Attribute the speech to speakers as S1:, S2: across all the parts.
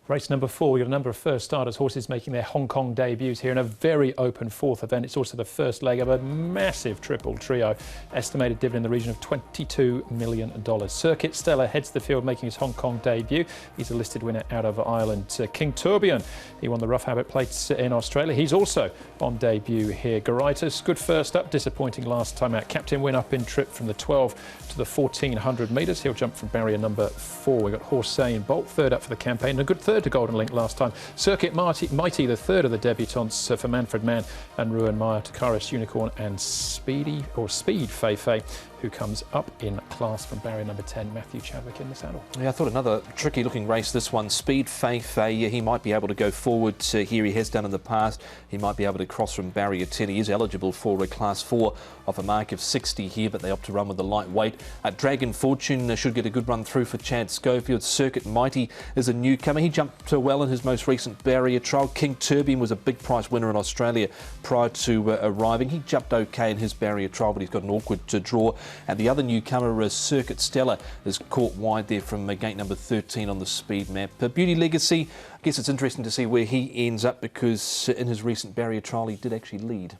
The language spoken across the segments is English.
S1: Race number 4, we've got a number of first starters, horses making their Hong Kong debuts here in a very open fourth event. It's also the first leg of a massive triple trio, estimated dividend in the region of $22 million. Circuit Stella heads the field, making his Hong Kong debut. He's a listed winner out of Ireland. King Tourbillon, he won the Rough Habit Plates in Australia. He's also on debut here. Garitas, good first up, disappointing last time out. Captain win up in trip from the 12 to the 1400 metres. He'll jump from barrier number 4. We've got Halstein Bolt, third up for the campaign, and a good third to Golden Link last time. Circuit Mighty, the third of the debutants for Manfred Mann and Ruan Meyer, Takaris Unicorn and Speed Fei, who comes up in class from barrier number 10, Matthew Chadwick in the saddle.
S2: Yeah, I thought another tricky looking race, this one. Speed Fei, he might be able to go forward here. He has done in the past. He might be able to cross from barrier 10. He is eligible for a class 4 off a mark of 60 here, but they opt to run with the lightweight. Dragon Fortune should get a good run through for Chad Schofield. Circuit Mighty is a newcomer. He jumped well in his most recent barrier trial. King Tourbillon was a big price winner in Australia prior to arriving. He jumped okay in his barrier trial, but he's got an awkward draw. And the other newcomer, Circuit Stella, is caught wide there from gate number 13 on the speed map. Beauty Legacy, I guess it's interesting to see where he ends up, because in his recent barrier trial he did actually lead.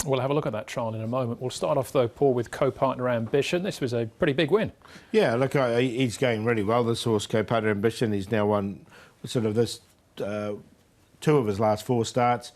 S1: We'll have a look at that trial in a moment. We'll start off though, Paul, with CoPartner Ambition. This was a pretty big win.
S3: Yeah, look, he's going really well, this horse, CoPartner Ambition. He's now won sort of this 2 of his last 4 starts.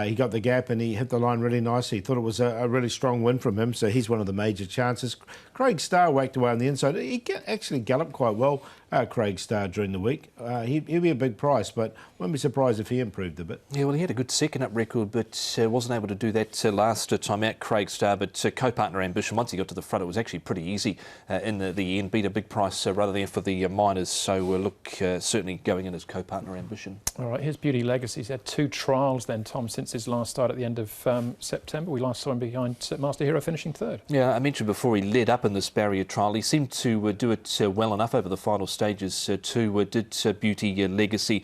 S3: He got the gap and he hit the line really nicely. He thought it was a really strong win from him, so he's one of the major chances. Craig Starr whacked away on the inside. He actually galloped quite well, Craig Starr, during the week. He'll be a big price, but wouldn't be surprised if he improved a bit. Yeah,
S2: well, he had a good second-up record, but wasn't able to do that last time out, Craig Starr. But CoPartner Ambition, once he got to the front, it was actually pretty easy in the end. Beat a big price rather there for the minors, so look, certainly going in as CoPartner Ambition.
S1: All right, here's Beauty Legacy. He's had 2 trials then, Tom, since his last start at the end of September. We last saw him behind Master Hero, finishing 3rd. Yeah,
S2: I mentioned before he led up in this barrier trial. He seemed to do it well enough over the final stages too. Did Beauty Legacy,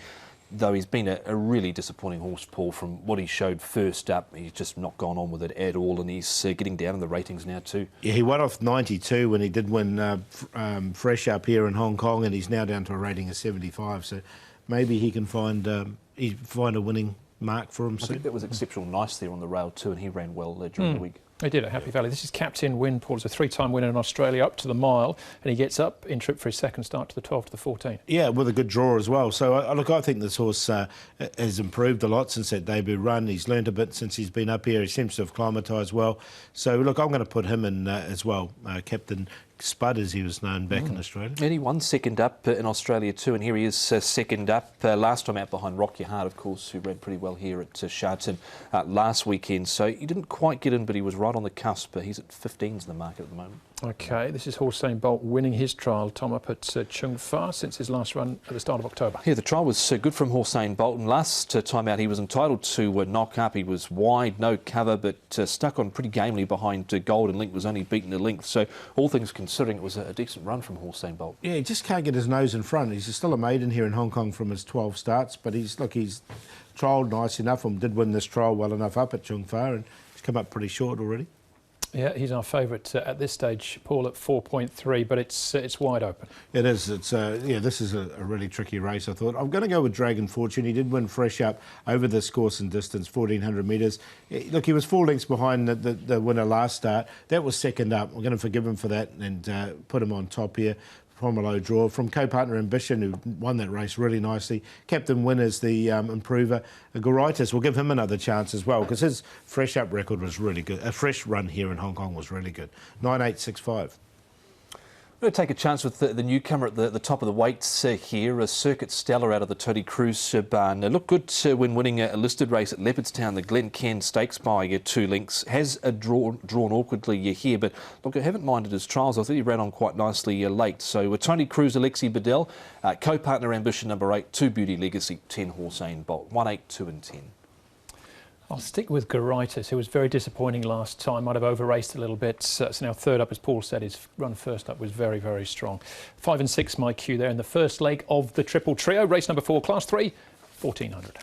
S2: though he's been a really disappointing horse, Paul, from what he showed first up. He's just not gone on with it at all, and he's getting down in the ratings now too.
S3: Yeah, he won off 92 when he did win fresh up here in Hong Kong, and he's now down to a rating of 75, so maybe he can find a winning mark for him soon.
S2: I think that was exceptional nice there on the rail too, and he ran well during the week.
S1: He did at Happy Valley. This is Captain Win, Paul. He's a 3-time winner in Australia, up to the mile, and he gets up in trip for his second start to the 12 to the 14.
S3: Yeah, with a good draw as well. So, look, I think this horse has improved a lot since that debut run. He's learned a bit since he's been up here. He seems to have acclimatised well. So, look, I'm going to put him in as well, Captain Spud, as he was known back in Australia.
S2: And he won second up in Australia too, and here he is second up. Last time out behind Rock Your Heart, of course, who ran pretty well here at Sha Tin last weekend. So he didn't quite get in, but he was right on the cusp. He's at 15s in the market at the moment.
S1: OK, this is Halstein Bolt winning his trial, Tom, up at Chung Fa since his last run at the start of October.
S2: Yeah, the trial was good from Halstein Bolt, and last time out he was entitled to knock up. He was wide, no cover, but stuck on pretty gamely behind Golden Link, was only beaten a length. So all things considering, it was a decent run from Halstein Bolt.
S3: Yeah, he just can't get his nose in front. He's still a maiden here in Hong Kong from his 12 starts, but he's trialled nice enough and did win this trial well enough up at Chung Fa, and he's come up pretty short already.
S1: Yeah, he's our favourite at this stage, Paul, at 4.3, but it's wide open.
S3: It is. Yeah, this is a really tricky race, I thought. I'm going to go with Dragon Fortune. He did win fresh up over this course and distance, 1,400 metres. Look, he was 4 lengths behind the winner last start. That was second up. We're going to forgive him for that and put him on top here from a low draw. From CoPartner Ambition, who won that race really nicely. Captain Win is the improver. Garitas, will give him another chance as well, because his fresh up record was really good. A fresh run here in Hong Kong was really good. 9.865.
S2: We're going to take a chance with the newcomer at the top of the weights here, Circuit Stella out of the Tony Cruz barn. Looked good when winning a listed race at Leopardstown, the Glen Cairn Stakes by 2 lengths. Has drawn awkwardly here, but look, I haven't minded his trials. I think he ran on quite nicely late. So with Tony Cruz, Alexi Bedell, CoPartner Ambition number 8, 2 Beauty Legacy, 10 Halstein Bolt, 1, 8, 2 and 10.
S1: I'll stick with Garitas, who was very disappointing last time, might have over-raced a little bit. So now 3rd up, as Paul said, his run first up was very, very strong. 5 and 6, my cue there in the first leg of the triple trio. Race number 4, class 3, 1,400.